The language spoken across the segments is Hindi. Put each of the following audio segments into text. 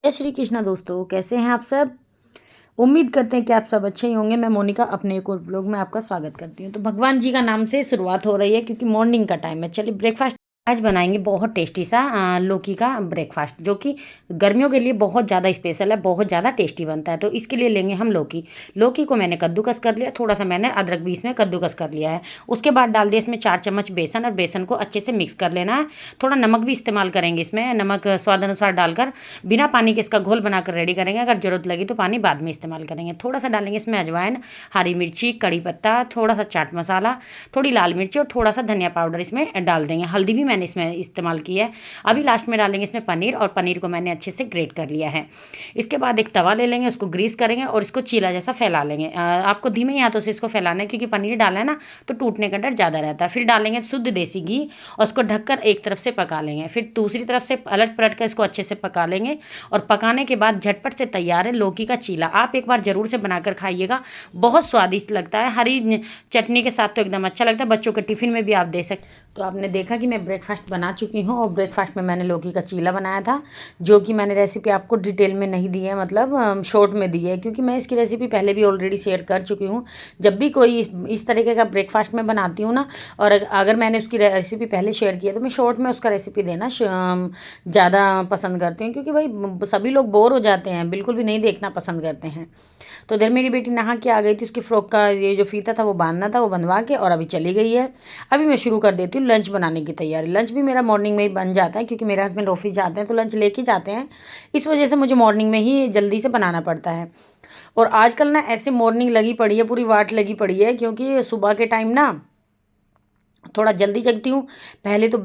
जय श्री कृष्णा दोस्तों, कैसे हैं आप सब। उम्मीद करते हैं कि आप सब अच्छे ही होंगे। मैं मोनिका अपने एक और ब्लॉग में आपका स्वागत करती हूँ। तो भगवान जी का नाम से शुरुआत हो रही है क्योंकि मॉर्निंग का टाइम है। चलिए ब्रेकफास्ट आज बनाएंगे बहुत टेस्टी सा लौकी का ब्रेकफास्ट, जो कि गर्मियों के लिए बहुत ज़्यादा स्पेशल है, बहुत ज़्यादा टेस्टी बनता है। तो इसके लिए लेंगे हम लौकी। लौकी को मैंने कद्दूकस कर लिया, थोड़ा सा मैंने अदरक भी इसमें कद्दूकस कर लिया है। उसके बाद डाल दिया इसमें 4 चम्मच बेसन, और बेसन को अच्छे से मिक्स कर लेना है। थोड़ा नमक भी इस्तेमाल करेंगे इसमें, नमक स्वाद अनुसार डालकर बिना पानी के इसका घोल बनाकर रेडी करेंगे। अगर जरूरत लगी तो पानी बाद में इस्तेमाल करेंगे। थोड़ा सा डालेंगे इसमें अजवाइन, हरी मिर्ची, कड़ी पत्ता, थोड़ा सा चाट मसाला, थोड़ी लाल मिर्ची और थोड़ा सा धनिया पाउडर इसमें डाल देंगे। हल्दी भी मैंने इसमें इस्तेमाल की है। अभी लास्ट में डालेंगे इसमें पनीर, और पनीर को मैंने अच्छे से ग्रेट कर लिया है। इसके बाद एक तवा ले लेंगे, उसको ग्रीस करेंगे और इसको चीला जैसा फैला लेंगे। आपको धीमे ही हाथों से इसको फैलाना है क्योंकि पनीर डाला है ना, तो टूटने का डर ज़्यादा रहता है। फिर डालेंगे शुद्ध देसी घी और उसको ढककर एक तरफ से पका लेंगे। फिर दूसरी तरफ से पलट पलट कर इसको अच्छे से पका लेंगे, और पकाने के बाद झटपट से तैयार है लौकी का चीला। आप एक बार ज़रूर से बनाकर खाइएगा, बहुत स्वादिष्ट लगता है। हरी चटनी के साथ तो एकदम अच्छा लगता है, बच्चों के टिफ़िन में भी आप दे सकते। तो आपने देखा कि मैं ब्रेकफास्ट बना चुकी हूँ, और ब्रेकफास्ट में मैंने लौकी का चीला बनाया था, जो कि मैंने रेसिपी आपको डिटेल में नहीं दी है, मतलब शॉर्ट में दी है, क्योंकि मैं इसकी रेसिपी पहले भी ऑलरेडी शेयर कर चुकी हूँ। जब भी कोई इस तरीके का ब्रेकफास्ट में बनाती हूँ ना, और अगर मैंने उसकी रेसिपी पहले शेयर की है तो मैं शॉर्ट में उसका रेसिपी देना ज़्यादा पसंद करती हूँ, क्योंकि भाई सभी लोग बोर हो जाते हैं, बिल्कुल भी नहीं देखना पसंद करते हैं। तो इधर मेरी बेटी नहा के आ गई थी, उसकी फ्रॉक का ये जो फीता था वो बांधना था, वो बंधवा के और अभी चली गई है। अभी मैं शुरू कर देती हूँ लंच बनाने की तैयारी। लंच भी मेरा मॉर्निंग में ही बन जाता है, क्योंकि मेरे हस्बैंड ऑफिस जाते हैं तो लंच लेके जाते हैं। इस वजह से मुझे मॉर्निंग में ही जल्दी से बनाना पड़ता है। और आजकल ना ऐसे मॉर्निंग लगी पड़ी है, पूरी वाट लगी पड़ी है, क्योंकि सुबह के टाइम ना थोड़ा जल्दी जगती हूँ। पहले तो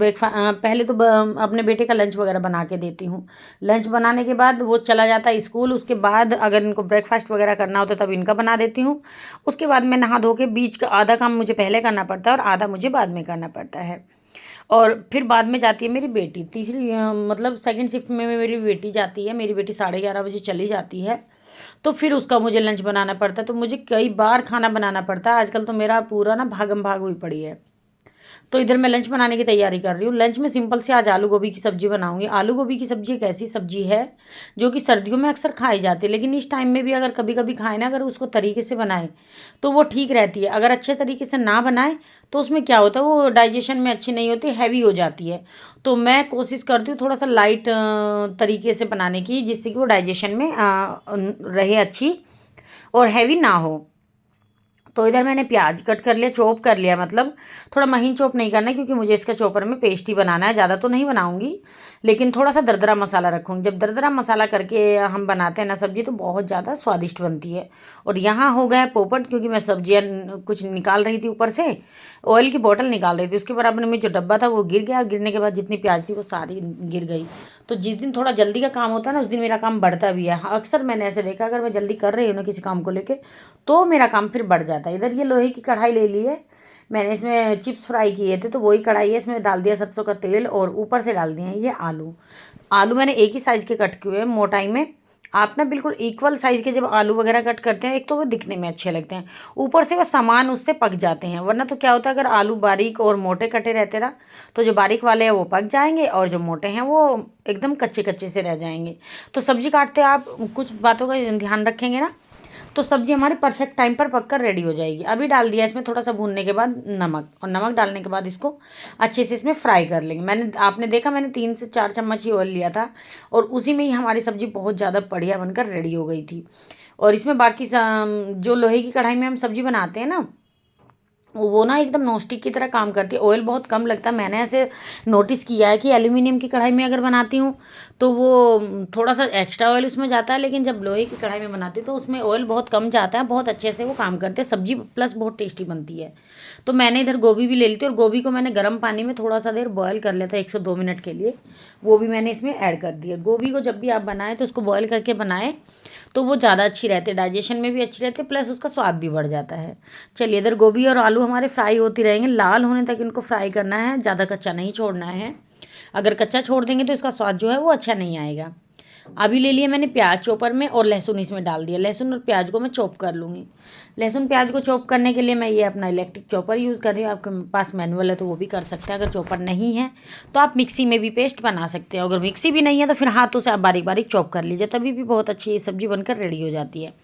अपने बेटे का लंच वगैरह बना के देती हूँ। लंच बनाने के बाद वो चला जाता है स्कूल। उसके बाद अगर इनको ब्रेकफास्ट वगैरह करना होता है तब इनका बना देती हूँ। उसके बाद मैं नहा धो के बीच का आधा काम मुझे पहले करना पड़ता है और आधा मुझे बाद में करना पड़ता है। और फिर बाद में जाती है मेरी बेटी, तीसरी मतलब सेकंड शिफ्ट में मेरी बेटी जाती है। मेरी बेटी 11:30 बजे चली जाती है, तो फिर उसका मुझे लंच बनाना पड़ता है। तो मुझे कई बार खाना बनाना पड़ता है। आजकल तो मेरा पूरा ना भागम भाग हुई पड़ी है। तो इधर मैं लंच बनाने की तैयारी कर रही हूँ। लंच में सिंपल से आज आलू गोभी की सब्जी बनाऊंगी। आलू गोभी की सब्जी एक ऐसी सब्जी है जो कि सर्दियों में अक्सर खाई जाती है, लेकिन इस टाइम में भी अगर कभी कभी खाए ना, अगर उसको तरीके से बनाए तो वो ठीक रहती है। अगर अच्छे तरीके से ना बनाए तो उसमें क्या होता है, वो डाइजेशन में अच्छी नहीं होती, हैवी हो जाती है। तो मैं कोशिश करती हूँ थोड़ा सा लाइट तरीके से बनाने की, जिससे कि वो डाइजेशन में रहे अच्छी और हैवी ना हो। तो इधर मैंने प्याज कट कर लिया, चॉप कर लिया, मतलब थोड़ा महीन चॉप नहीं करना है, क्योंकि मुझे इसका चॉपर में पेस्ट ही बनाना है। ज़्यादा तो नहीं बनाऊंगी, लेकिन थोड़ा सा दरदरा मसाला रखूँगी। जब दरदरा मसाला करके हम बनाते हैं ना सब्जी, तो बहुत ज़्यादा स्वादिष्ट बनती है। और यहाँ हो गया पोपट, क्योंकि मैं सब्जियाँ कुछ निकाल रही थी ऊपर से, ऑयल की बोतल निकाल रही थी, उसके बराबर में जो डब्बा था वो गिर गया। गिरने के बाद जितनी प्याज थी वो सारी गिर गई। तो जिस दिन थोड़ा जल्दी का काम होता है ना, उस दिन मेरा काम बढ़ता भी है। अक्सर मैंने ऐसे देखा, अगर मैं जल्दी कर रही हूँ ना किसी काम को लेके, तो मेरा काम फिर बढ़ जाता है। इधर ये लोहे की कढ़ाई ले ली है मैंने, इसमें चिप्स फ्राई किए थे, तो वही कढ़ाई है। इसमें डाल दिया सरसों का तेल, और ऊपर से डाल दिए हैं ये आलू। आलू मैंने एक ही साइज़ के कट किए हैं, मोटाई में। आप ना बिल्कुल इक्वल साइज़ के जब आलू वगैरह कट करते हैं, एक तो वो दिखने में अच्छे लगते हैं, ऊपर से वो सामान उससे पक जाते हैं। वरना तो क्या होता है, अगर आलू बारीक और मोटे कटे रहते ना, तो जो बारीक वाले हैं वो पक जाएंगे, और जो मोटे हैं वो एकदम कच्चे कच्चे से रह जाएंगे। तो सब्जी काटते आप कुछ बातों का ध्यान रखेंगे ना, तो सब्जी हमारी परफेक्ट टाइम पर पककर रेडी हो जाएगी। अभी डाल दिया इसमें थोड़ा सा भूनने के बाद नमक, और नमक डालने के बाद इसको अच्छे से इसमें फ्राई कर लेंगे। आपने देखा मैंने 3 से 4 चम्मच ही ऑयल लिया था, और उसी में ही हमारी सब्जी बहुत ज़्यादा बढ़िया बनकर रेडी हो गई थी। और इसमें बाकी जो लोहे की कढ़ाई में हम सब्जी बनाते हैं ना, वो ना एकदम नॉनस्टिक की तरह काम करती है। ऑयल बहुत कम लगता है। मैंने ऐसे नोटिस किया है कि एल्यूमिनियम की कढ़ाई में अगर बनाती हूँ तो वो थोड़ा सा एक्स्ट्रा ऑयल उसमें जाता है, लेकिन जब लोहे की कढ़ाई में बनाती हूँ तो उसमें ऑयल बहुत कम जाता है। बहुत अच्छे से वो काम करते हैं, सब्जी प्लस बहुत टेस्टी बनती है। तो मैंने इधर गोभी भी ले ली थी, और गोभी को मैंने गर्म पानी में थोड़ा सा देर बॉयल कर लिया था, 102 मिनट के लिए। वो भी मैंने इसमें ऐड कर दिया। गोभी को जब भी आप बनाएं तो उसको बॉयल करके बनाएं, तो वो ज़्यादा अच्छी रहती है, डाइजेशन में भी अच्छी रहती है, प्लस उसका स्वाद भी बढ़ जाता है। चलिए इधर गोभी और आलू हमारे फ्राई होती रहेंगे, लाल होने तक इनको फ्राई करना है, ज़्यादा कच्चा नहीं छोड़ना है। अगर कच्चा छोड़ देंगे तो इसका स्वाद जो है वो अच्छा नहीं आएगा। अभी ले लिया मैंने प्याज चॉपर में और लहसुन इसमें डाल दिया। लहसुन और प्याज को मैं चॉप कर लूँगी। लहसुन प्याज को चॉप करने के लिए मैं ये अपना इलेक्ट्रिक चॉपर यूज़ कर रही हूँ। आपके पास मैनुअल है तो वो भी कर सकते हैं। अगर चॉपर नहीं है तो आप मिक्सी में भी पेस्ट बना सकते हो। अगर मिक्सी भी नहीं है तो फिर हाथों से आप बारीक बारीक चॉप कर लीजिए, तभी भी बहुत अच्छी ये सब्ज़ी बनकर रेडी हो जाती है।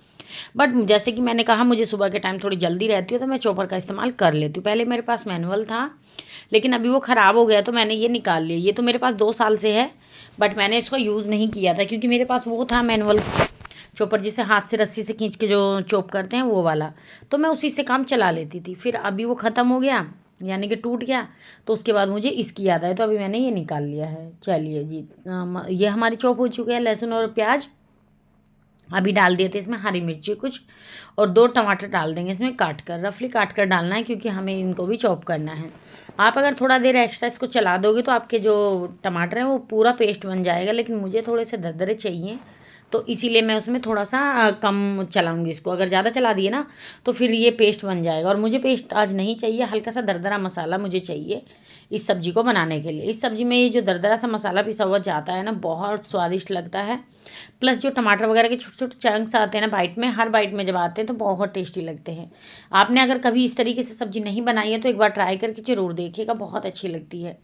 बट जैसे कि मैंने कहा, मुझे सुबह के टाइम थोड़ी जल्दी रहती है तो मैं चॉपर का इस्तेमाल कर लेती हूँ। पहले मेरे पास मैनुअल था, लेकिन अभी वो ख़राब हो गया तो मैंने ये निकाल लिया। ये तो मेरे पास 2 साल से है, बट मैंने इसको यूज़ नहीं किया था क्योंकि मेरे पास वो था मैनुअल चॉपर, जिसे हाथ से रस्सी से खींच के जो चॉप करते हैं वो वाला, तो मैं उसी से काम चला लेती थी। फिर अभी वो ख़त्म हो गया, यानी कि टूट गया, तो उसके बाद मुझे इसकी याद आई तो अभी मैंने ये निकाल लिया है। चलिए जी, ये हमारी चॉप हो चुके हैं लहसुन और प्याज। अभी डाल दिए थे इसमें हरी मिर्ची कुछ, और 2 टमाटर डाल देंगे इसमें काट कर, रफली काट कर डालना है क्योंकि हमें इनको भी चॉप करना है। आप अगर थोड़ा देर एक्स्ट्रा इसको चला दोगे तो आपके जो टमाटर हैं वो पूरा पेस्ट बन जाएगा, लेकिन मुझे थोड़े से दरदरे चाहिए, तो इसीलिए मैं उसमें थोड़ा सा कम चलाऊंगी इसको। अगर ज़्यादा चला दिए ना तो फिर ये पेस्ट बन जाएगा, और मुझे पेस्ट आज नहीं चाहिए, हल्का सा दरदरा मसाला मुझे चाहिए इस सब्ज़ी को बनाने के लिए। इस सब्ज़ी में ये जो दरदरा सा मसाला पिसा हुआ जाता है ना, बहुत स्वादिष्ट लगता है। प्लस जो टमाटर वगैरह के छोटे छोटे चंक्स आते हैं ना बाइट में, हर बाइट में जब आते हैं तो बहुत टेस्टी लगते हैं। आपने अगर कभी इस तरीके से सब्ज़ी नहीं बनाई है तो एक बार ट्राई करके ज़रूर देखिएगा, बहुत अच्छी लगती है।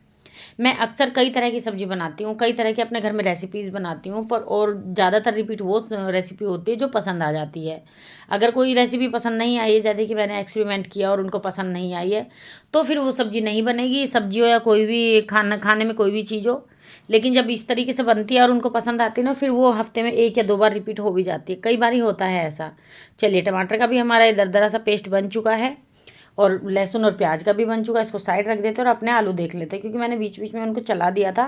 मैं अक्सर कई तरह की सब्ज़ी बनाती हूँ, कई तरह के अपने घर में रेसिपीज़ बनाती हूँ, पर और ज़्यादातर रिपीट वो रेसिपी होती है जो पसंद आ जाती है। अगर कोई रेसिपी पसंद नहीं आई है, जैसे कि मैंने एक्सपेरिमेंट किया और उनको पसंद नहीं आई है, तो फिर वो सब्ज़ी नहीं बनेगी। सब्ज़ी हो या कोई भी खाने में कोई भी चीज़ हो, लेकिन जब इस तरीके से बनती है और उनको पसंद आती है ना, फिर वो हफ्ते में 1 या 2 बार रिपीट हो भी जाती है। कई बार ही होता है ऐसा। चलिए, टमाटर का भी हमारा ये दरदरा सा पेस्ट बन चुका है, और लहसुन और प्याज का भी बन चुका है। इसको साइड रख देते हैं और अपने आलू देख लेते हैं, क्योंकि मैंने बीच बीच में उनको चला दिया था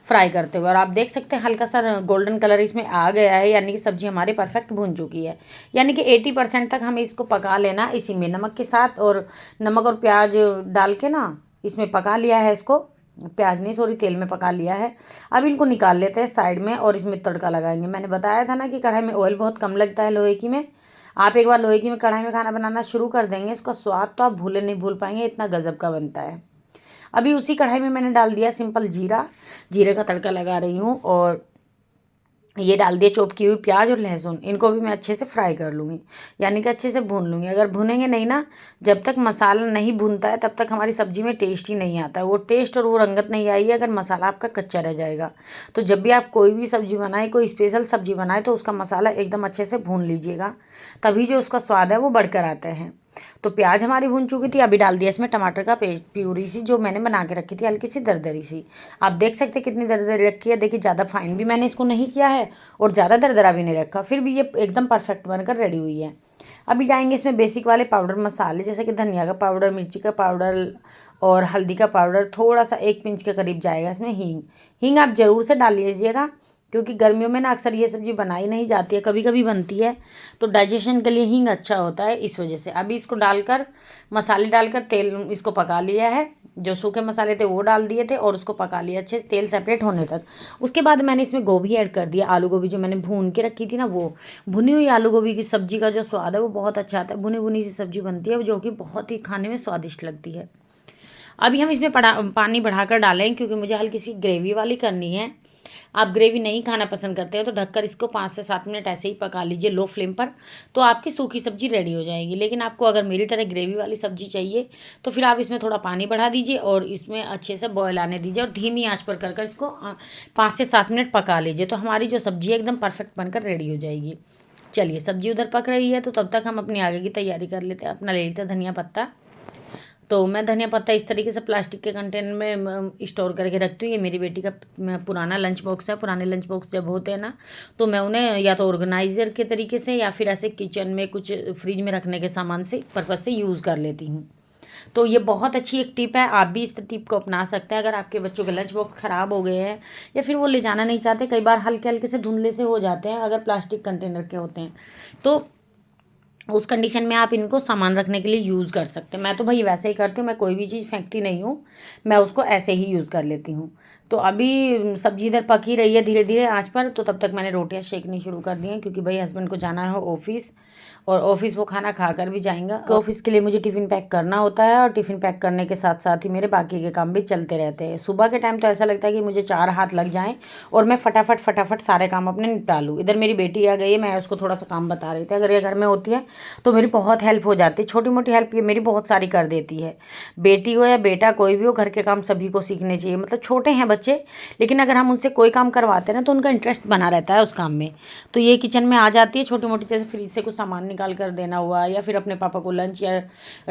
फ्राई करते हुए। और आप देख सकते हैं हल्का सा गोल्डन कलर इसमें आ गया है, यानी कि सब्ज़ी हमारी परफेक्ट भून चुकी है। यानी कि 80% तक हमें इसको पका लेना इसी में, नमक के साथ। और नमक और प्याज डाल के ना इसमें पका लिया है इसको, प्याज नहीं सॉरी, तेल में पका लिया है। अब इनको निकाल लेते हैं साइड में और इसमें तड़का लगाएंगे। मैंने बताया था ना कि कढ़ाई में ऑयल बहुत कम लगता है लोहे की में। आप एक बार लोहे की में कढ़ाई में खाना बनाना शुरू कर देंगे, इसका स्वाद तो आप नहीं भूल पाएंगे, इतना गजब का बनता है। अभी उसी कढ़ाई में मैंने डाल दिया सिंपल जीरा, जीरे का तड़का लगा रही हूँ, और ये डाल दिए चॉप की हुई प्याज और लहसुन। इनको भी मैं अच्छे से फ्राई कर लूँगी, यानी कि अच्छे से भून लूँगी। अगर भुनेंगे नहीं ना, जब तक मसाला नहीं भूनता है तब तक हमारी सब्ज़ी में टेस्ट ही नहीं आता है। वो टेस्ट और वो रंगत नहीं आई है अगर मसाला आपका कच्चा रह जाएगा। तो जब भी आप कोई भी सब्ज़ी बनाए, कोई स्पेशल सब्ज़ी बनाए, तो उसका मसाला एकदम अच्छे से भून लीजिएगा, तभी जो उसका स्वाद है वो बढ़कर आता है। तो प्याज हमारी भून चुकी थी। अभी डाल दिया इसमें टमाटर का पेस्ट, प्यूरी सी जो मैंने बना के रखी थी, हल्की सी दरदरी सी। आप देख सकते हैं कितनी दरदरी रखी है। देखिए, ज़्यादा फाइन भी मैंने इसको नहीं किया है और ज़्यादा दरदरा भी नहीं रखा, फिर भी ये एकदम परफेक्ट बनकर रेडी हुई है। अभी जाएंगे इसमें बेसिक वाले पाउडर मसाले, जैसे कि धनिया का पाउडर, मिर्ची का पाउडर और हल्दी का पाउडर। थोड़ा सा 1 पिंच के करीब जाएगा इसमें हींग। हींग आप ज़रूर से डाल लीजिएगा, क्योंकि गर्मियों में ना अक्सर ये सब्ज़ी बनाई नहीं जाती है, कभी कभी बनती है, तो डाइजेशन के लिए हींग अच्छा होता है, इस वजह से। अभी इसको डालकर, मसाले डालकर तेल इसको पका लिया है। जो सूखे मसाले थे वो डाल दिए थे और उसको पका लिया अच्छे से, तेल सेपरेट होने तक। उसके बाद मैंने इसमें गोभी ऐड कर दिया, आलू गोभी जो मैंने भून के रखी थी ना, वो भुनी हुई आलू गोभी की सब्ज़ी का जो स्वाद है वो बहुत अच्छा आता है। भुनी भुनी सी सब्ज़ी बनती है जो कि बहुत ही खाने में स्वादिष्ट लगती है। अभी हम इसमें पानी बढ़ाकर डालें, क्योंकि मुझे हल्की सी ग्रेवी वाली करनी है। आप ग्रेवी नहीं खाना पसंद करते हो तो ढककर इसको 5 से 7 मिनट ऐसे ही पका लीजिए लो फ्लेम पर, तो आपकी सूखी सब्जी रेडी हो जाएगी। लेकिन आपको अगर मेरी तरह ग्रेवी वाली सब्जी चाहिए तो फिर आप इसमें थोड़ा पानी बढ़ा दीजिए और इसमें अच्छे से बॉयल आने दीजिए, और धीमी आंच पर कर इसको 5 से 7 मिनट पका लीजिए, तो हमारी जो सब्जी है एकदम परफेक्ट बनकर रेडी हो जाएगी। चलिए, सब्जी उधर पक रही है तो तब तक हम अपनी आगे की तैयारी कर लेते हैं। अपना ले लेते हैं धनिया पत्ता। तो मैं धनिया पत्ता इस तरीके से प्लास्टिक के कंटेनर में स्टोर करके रखती हूँ। ये मेरी बेटी का पुराना लंच बॉक्स है। पुराने लंच बॉक्स जब होते हैं ना, तो मैं उन्हें या तो ऑर्गेनाइजर के तरीके से या फिर ऐसे किचन में कुछ फ्रिज में रखने के सामान से पर्पज़ से यूज़ कर लेती हूँ। तो ये बहुत अच्छी एक टिप है, आप भी इस टिप को अपना सकते हैं। अगर आपके बच्चों के लंच बॉक्स ख़राब हो गए हैं या फिर वो ले जाना नहीं चाहते, कई बार हल्के हल्के से धुंधले से हो जाते हैं अगर प्लास्टिक कंटेनर के होते हैं, तो उस कंडीशन में आप इनको सामान रखने के लिए यूज़ कर सकते हैं। मैं तो भाई वैसे ही करती हूँ, मैं कोई भी चीज़ फेंकती नहीं हूँ, मैं उसको ऐसे ही यूज़ कर लेती हूँ। तो अभी सब्जी इधर पक ही रही है धीरे धीरे आंच पर। तो तब तक मैंने रोटियां सेकनी शुरू कर दी हैं, क्योंकि भाई हस्बैंड को जाना है ऑफिस, और ऑफिस वो खाना खा कर भी जाएंगे। तो ऑफिस के लिए मुझे टिफ़िन पैक करना होता है, और टिफ़िन पैक करने के साथ साथ ही मेरे बाकी के काम भी चलते रहते हैं। सुबह के टाइम तो ऐसा लगता है कि मुझे 4 हाथ लग जाएँ और मैं फटाफट फटाफट सारे काम अपने निपटा लूँ। इधर मेरी बेटी आ गई है, मैं उसको थोड़ा सा काम बता रही थी। अगर ये घर में होती है तो मेरी बहुत हेल्प हो जाती है, छोटी मोटी हेल्प ये मेरी बहुत सारी कर देती है। बेटी हो या बेटा, कोई भी हो, घर के काम सभी को सीखने चाहिए। मतलब छोटे हैं बच्चे, लेकिन अगर हम उनसे कोई काम करवाते हैं ना तो उनका इंटरेस्ट बना रहता है उस काम में। तो ये किचन में आ जाती है छोटी मोटी, जैसे फ्रिज से कुछ सामान निकाल कर देना हुआ, या फिर अपने पापा को लंच या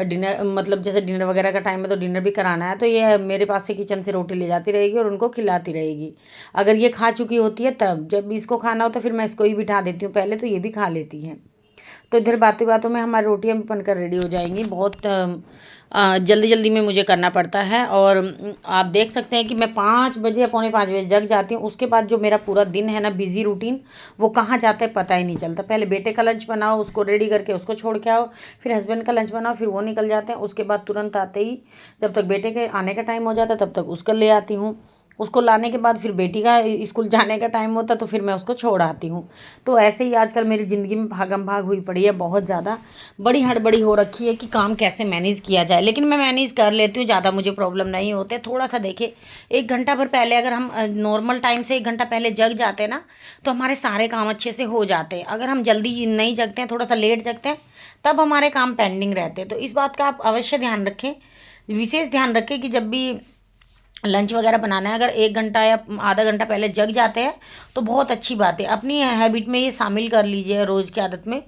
डिनर, मतलब जैसे डिनर वगैरह का टाइम है तो डिनर भी कराना है, तो ये मेरे पास से किचन से रोटी ले जाती रहेगी और उनको खिलाती रहेगी। अगर ये खा चुकी होती है तब, जब इसको खाना होता है फिर मैं इसको ही बिठा देती हूँ पहले, तो ये भी खा लेती है। तो इधर बातों बातों में हमारी रोटियां भी बनकर रेडी हो जाएंगी। बहुत जल्दी जल्दी में मुझे करना पड़ता है। और आप देख सकते हैं कि मैं 5 बजे या पौने 5 बजे जग जाती हूँ। उसके बाद जो मेरा पूरा दिन है ना, बिजी रूटीन, वो कहाँ जाता है पता ही नहीं चलता। पहले बेटे का लंच बनाओ, उसको रेडी करके उसको छोड़ के आओ, फिर हस्बैंड का लंच बनाओ, फिर वो निकल जाते हैं। उसके बाद तुरंत आते ही, जब तक बेटे के आने का टाइम हो जाता है तब तक उसको ले आती हूँ। उसको लाने के बाद फिर बेटी का स्कूल जाने का टाइम होता तो फिर मैं उसको छोड़ आती हूँ। तो ऐसे ही आजकल मेरी ज़िंदगी में भागम भाग हुई पड़ी है, बहुत ज़्यादा बड़ी हड़बड़ी हो रखी है कि काम कैसे मैनेज किया जाए। लेकिन मैं मैनेज कर लेती हूँ, ज़्यादा मुझे प्रॉब्लम नहीं होते। थोड़ा सा देखिए, 1 घंटा भर पहले अगर हम नॉर्मल टाइम से 1 घंटा पहले जग जाते हैं ना, तो हमारे सारे काम अच्छे से हो जाते हैं। अगर हम जल्दी नहीं जगते हैं, थोड़ा सा लेट जगते हैं, तब हमारे काम पेंडिंग रहते हैं। तो इस बात का आप अवश्य ध्यान रखें, विशेष ध्यान रखें कि जब भी लंच वगैरह बनाना है, अगर 1 घंटा या आधा घंटा पहले जग जाते हैं तो बहुत अच्छी बात है। अपनी हैबिट में ये शामिल कर लीजिए, रोज़ की आदत में,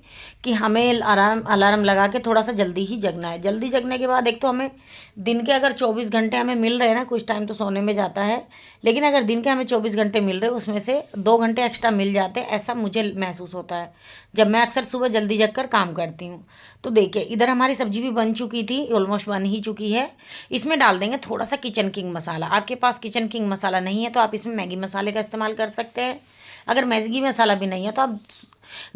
कि हमें अलार्म लगा के थोड़ा सा जल्दी ही जगना है। जल्दी जगने के बाद एक तो हमें दिन के अगर 24 घंटे हमें मिल रहे हैं ना, कुछ टाइम तो सोने में जाता है, लेकिन अगर दिन के हमें 24 घंटे मिल रहे हैं उसमें से 2 घंटे एक्स्ट्रा मिल जाते हैं, ऐसा मुझे महसूस होता है जब मैं अक्सर सुबह जल्दी जग कर काम करती हूँ। तो देखिए, इधर हमारी सब्जी भी बन चुकी थी, ऑलमोस्ट बन ही चुकी है। इसमें डाल देंगे थोड़ा सा किचन किंग मसाला। आपके पास किचन किंग मसाला नहीं है तो आप इसमें मैगी मसाले का इस्तेमाल कर सकते हैं। अगर मैगी मसाला भी नहीं है तो आप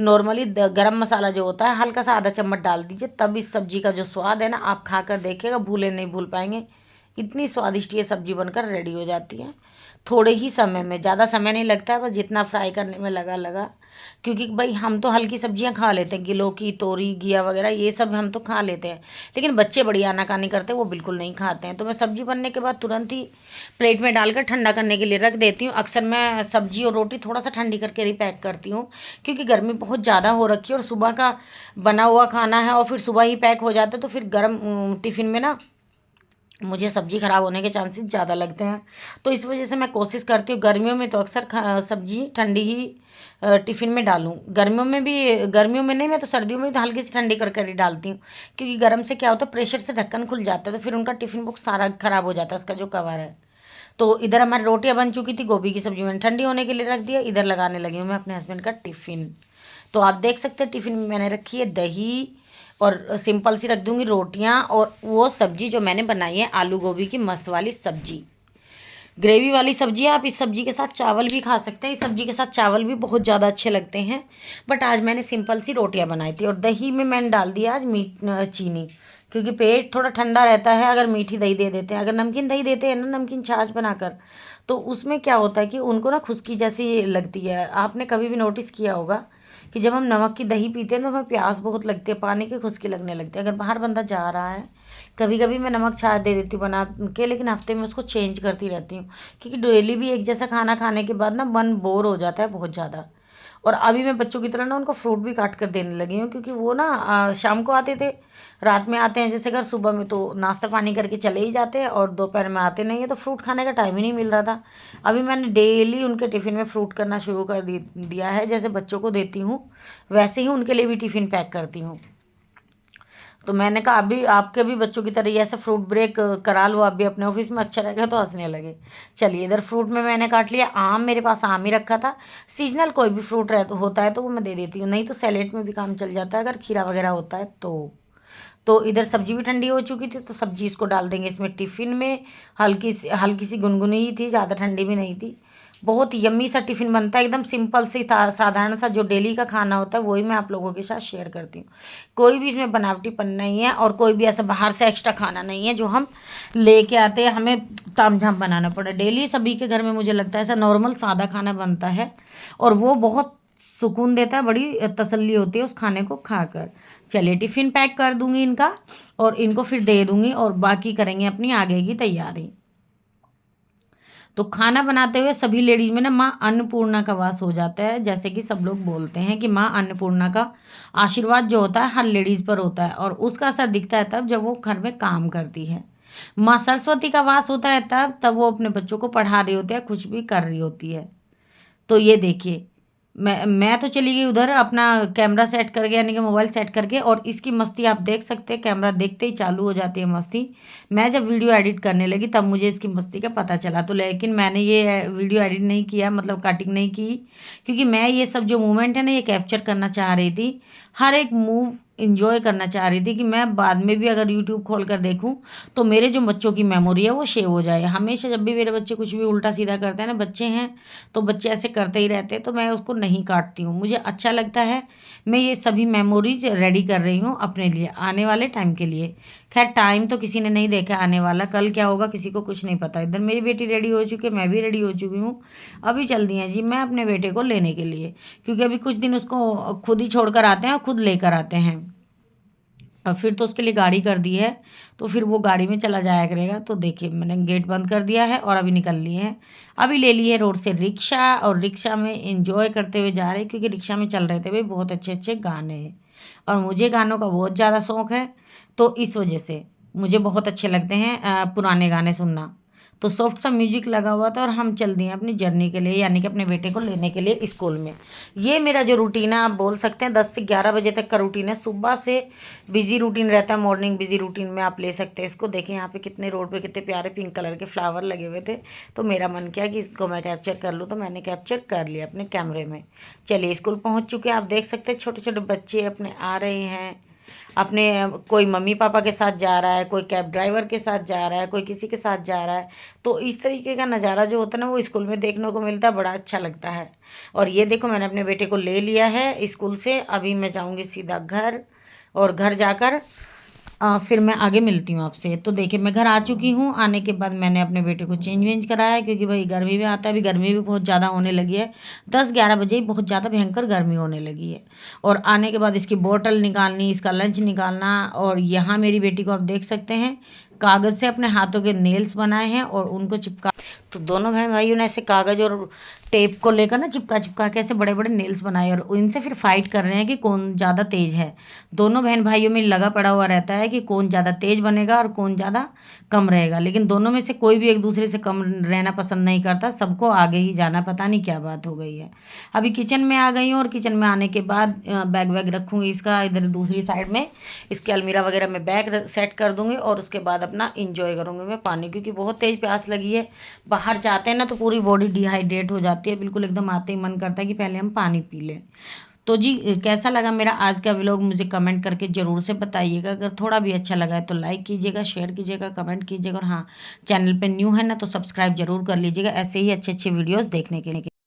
नॉर्मली गरम मसाला जो होता है हल्का सा आधा चम्मच डाल दीजिए। तब इस सब्जी का जो स्वाद है ना, आप खा कर देखिएगा, भूले नहीं भूल पाएंगे। इतनी स्वादिष्ट ये सब्जी बनकर रेडी हो जाती है थोड़े ही समय में। ज़्यादा समय नहीं लगता है, बस जितना फ्राई करने में लगा, क्योंकि भाई हम तो हल्की सब्जियां खा लेते हैं, गिलोकी, तोरी, घिया वगैरह ये सब हम तो खा लेते हैं, लेकिन बच्चे बड़ी आनाकानी करते हैं, वो बिल्कुल नहीं खाते हैं। तो मैं सब्जी बनने के बाद तुरंत ही प्लेट में डालकर ठंडा करने के लिए रख देती हूँ। अक्सर मैं सब्जी और रोटी थोड़ा सा ठंडी करके ही पैक करती हूँ, क्योंकि गर्मी बहुत ज़्यादा हो रखी है और सुबह का बना हुआ खाना है और फिर सुबह ही पैक हो जाता है, तो फिर गर्म टिफ़िन में ना मुझे सब्ज़ी ख़राब होने के चांसेस ज़्यादा लगते हैं। तो इस वजह से मैं कोशिश करती हूँ गर्मियों में तो अक्सर सब्ज़ी ठंडी ही टिफ़िन में डालूँ। गर्मियों में भी, गर्मियों में नहीं, मैं तो सर्दियों में तो हल्की सी ठंडी कर ही डालती हूँ, क्योंकि गर्म से क्या होता है, प्रेशर से ढक्कन खुल जाता है, तो फिर उनका टिफ़िन बॉक्स सारा ख़राब हो जाता है, उसका जो कवर है। तो इधर हमारी रोटियां बन चुकी थी, गोभी की सब्ज़ी मैंने ठंडी होने के लिए रख दिया। इधर लगाने लगी हूँ मैं अपने हस्बैंड का टिफ़िन। तो आप देख सकते हैं टिफ़िन में मैंने रखी है दही, और सिंपल सी रख दूँगी रोटियां, और वो सब्ज़ी जो मैंने बनाई है आलू गोभी की मस्त वाली सब्ज़ी, ग्रेवी वाली सब्ज़ी है। आप इस सब्ज़ी के साथ चावल भी खा सकते हैं, इस सब्ज़ी के साथ चावल भी बहुत ज़्यादा अच्छे लगते हैं। बट आज मैंने सिंपल सी रोटियां बनाई थी, और दही में मैंने डाल दिया आज चीनी, क्योंकि पेट थोड़ा ठंडा रहता है अगर मीठी दही दे देते हैं। अगर नमकीन दही देते हैं ना, नमकीन छाछ बनाकर, तो उसमें क्या होता है कि उनको ना खुश्की जैसी लगती है। आपने कभी भी नोटिस किया होगा कि जब हम नमक की दही पीते हैं तो हमें प्यास बहुत लगती है, पानी की खुश्की लगने लगती है। अगर बाहर बंदा जा रहा है, कभी कभी मैं नमक छाछ दे देती हूँ बना के, लेकिन हफ्ते में उसको चेंज करती रहती हूँ, क्योंकि डेली भी एक जैसा खाना खाने के बाद ना मन बोर हो जाता है बहुत ज़्यादा। और अभी मैं बच्चों की तरह ना उनको फ्रूट भी काट कर देने लगी हूँ, क्योंकि वो ना शाम को आते थे, रात में आते हैं जैसे घर, सुबह में तो नाश्ता पानी करके चले ही जाते हैं, और दोपहर में आते नहीं है, तो फ्रूट खाने का टाइम ही नहीं मिल रहा था। अभी मैंने डेली उनके टिफ़िन में फ्रूट करना शुरू कर दिया है। जैसे बच्चों को देती हूँ वैसे ही उनके लिए भी टिफ़िन पैक करती हूँ। तो मैंने कहा अभी आपके भी बच्चों की तरह ऐसे फ्रूट ब्रेक करा लो आप भी अपने ऑफिस में, अच्छा रहेगा। तो हंसने लगे। चलिए, इधर फ्रूट में मैंने काट लिया आम, मेरे पास आम ही रखा था। सीजनल कोई भी फ्रूट होता है तो वो मैं दे देती हूँ, नहीं तो सैलेड में भी काम चल जाता है अगर खीरा वगैरह होता है तो इधर सब्जी भी ठंडी हो चुकी थी, तो सब्जी इसको डाल देंगे इसमें टिफ़िन में। हल्की सी गुनगुनी ही थी, ज़्यादा ठंडी भी नहीं थी। बहुत यम्मी सा टिफ़िन बनता है, एकदम सिंपल सी साधारण सा जो डेली का खाना होता है वही मैं आप लोगों के साथ शेयर करती हूँ। कोई भी इसमें बनावटीपन नहीं है और कोई भी ऐसा बाहर से एक्स्ट्रा खाना नहीं है जो हम लेके आते हैं, हमें तामझाम बनाना पड़े। डेली सभी के घर में मुझे लगता है ऐसा नॉर्मल सादा खाना बनता है और वो बहुत सुकून देता है, बड़ी तसल्ली होती है उस खाने को खाकर। चलिए टिफ़िन पैक कर दूँगी इनका और इनको फिर दे दूँगी और बाकी करेंगे अपनी आगे की तैयारी। तो खाना बनाते हुए सभी लेडीज में ना माँ अन्नपूर्णा का वास हो जाता है। जैसे कि सब लोग बोलते हैं कि माँ अन्नपूर्णा का आशीर्वाद जो होता है हर लेडीज पर होता है और उसका असर दिखता है तब जब वो घर में काम करती है। माँ सरस्वती का वास होता है तब वो अपने बच्चों को पढ़ा रही होती है, कुछ भी कर रही होती है। तो ये देखिए, मैं तो चली गई उधर अपना कैमरा सेट करके, यानी कि मोबाइल सेट करके, और इसकी मस्ती आप देख सकते हैं। कैमरा देखते ही चालू हो जाती है मस्ती। मैं जब वीडियो एडिट करने लगी तब मुझे इसकी मस्ती का पता चला, तो लेकिन मैंने ये वीडियो एडिट नहीं किया, मतलब कटिंग नहीं की, क्योंकि मैं ये सब जो मूवमेंट है ना ये कैप्चर करना चाह रही थी। हर एक मूव इंजॉय करना चाह रही थी कि मैं बाद में भी अगर यूट्यूब खोल कर देखूं तो मेरे जो बच्चों की मेमोरी है वो सेव हो जाए। हमेशा जब भी मेरे बच्चे कुछ भी उल्टा सीधा करते हैं ना, बच्चे हैं तो बच्चे ऐसे करते ही रहते हैं, तो मैं उसको नहीं काटती हूँ, मुझे अच्छा लगता है। मैं ये सभी मेमोरीज रेडी कर रही हूँ अपने लिए आने वाले टाइम के लिए। खैर टाइम तो किसी ने नहीं देखा आने वाला, कल क्या होगा किसी को कुछ नहीं पता। इधर मेरी बेटी रेडी हो चुकी है, मैं भी रेडी हो चुकी हूँ। अभी चल दी हैं जी मैं अपने बेटे को लेने के लिए, क्योंकि अभी कुछ दिन उसको खुद ही छोड़ कर आते हैं और खुद लेकर आते हैं। अब फिर तो उसके लिए गाड़ी कर दी है, तो फिर वो गाड़ी में चला जाया करेगा। तो देखिए मैंने गेट बंद कर दिया है और अभी निकल लिए हैं। अभी ले लिए रोड से रिक्शा और रिक्शा में एंजॉय करते हुए जा रहे हैं, क्योंकि रिक्शा में चल रहे थे भाई बहुत अच्छे अच्छे गाने हैं और मुझे गानों का बहुत ज़्यादा शौक है। तो इस वजह से मुझे बहुत अच्छे लगते हैं पुराने गाने सुनना। तो सॉफ्ट सा म्यूजिक लगा हुआ था और हम चल दिए अपनी जर्नी के लिए, यानी कि अपने बेटे को लेने के लिए स्कूल में। ये मेरा जो रूटीन है आप बोल सकते हैं 10 से 11 बजे तक का रूटीन है। सुबह से बिजी रूटीन रहता है, मॉर्निंग बिजी रूटीन में आप ले सकते हैं इसको। देखें यहाँ पे कितने रोड पे कितने प्यारे पिंक कलर के फ्लावर लगे हुए थे, तो मेरा मन किया कि इसको मैं कैप्चर कर लूँ, तो मैंने कैप्चर कर लिया अपने कैमरे में। चलिए स्कूल पहुँच चुके हैं, आप देख सकते हैं छोटे छोटे बच्चे अपने आ रहे हैं अपने, कोई मम्मी पापा के साथ जा रहा है, कोई कैब ड्राइवर के साथ जा रहा है, कोई किसी के साथ जा रहा है। तो इस तरीके का नज़ारा जो होता है ना वो स्कूल में देखने को मिलता है, बड़ा अच्छा लगता है। और ये देखो मैंने अपने बेटे को ले लिया है स्कूल से, अभी मैं जाऊँगी सीधा घर और घर जाकर फिर मैं आगे मिलती हूँ आपसे। तो देखिए मैं घर आ चुकी हूँ। आने के बाद मैंने अपने बेटे को चेंज वेंज कराया, क्योंकि भाई गर्मी में आता है, अभी गर्मी भी बहुत ज़्यादा होने लगी है। 10-11 बजे ही बहुत ज़्यादा भयंकर गर्मी होने लगी है। और आने के बाद इसकी बोतल निकालनी, इसका लंच निकालना। और यहाँ मेरी बेटी को आप देख सकते हैं कागज़ से अपने हाथों के नेल्स बनाए हैं और उनको चिपका। तो दोनों बहन भाइयों ने ऐसे कागज़ और टेप को लेकर ना चिपका चिपका के ऐसे बड़े बड़े नेल्स बनाए और इनसे फिर फाइट कर रहे हैं कि कौन ज़्यादा तेज़ है। दोनों बहन भाइयों में लगा पड़ा हुआ रहता है कि कौन ज़्यादा तेज़ बनेगा और कौन ज़्यादा कम रहेगा, लेकिन दोनों में से कोई भी एक दूसरे से कम रहना पसंद नहीं करता, सबको आगे ही जाना। पता नहीं क्या बात हो गई है। अभी किचन में आ गई हूँ और किचन में आने के बाद बैग वैग रखूँगी इसका इधर दूसरी साइड में, इसके अलमीरा वगैरह में बैग सेट कर दूँगी और उसके बाद अपना इंजॉय करूँगी मैं पानी, क्योंकि बहुत तेज़ प्यास लगी है। बाहर जाते हैं ना तो पूरी बॉडी डिहाइड्रेट हो जाती है, बिल्कुल एकदम आते ही मन करता है कि पहले हम पानी पी लें। तो जी कैसा लगा मेरा आज का व्लॉग मुझे कमेंट करके ज़रूर से बताइएगा। अगर थोड़ा भी अच्छा लगा है तो लाइक कीजिएगा, शेयर कीजिएगा, कमेंट कीजिएगा, और हाँ चैनल पे न्यू है ना तो सब्सक्राइब जरूर कर लीजिएगा ऐसे ही अच्छे अच्छे वीडियोस देखने के लिए।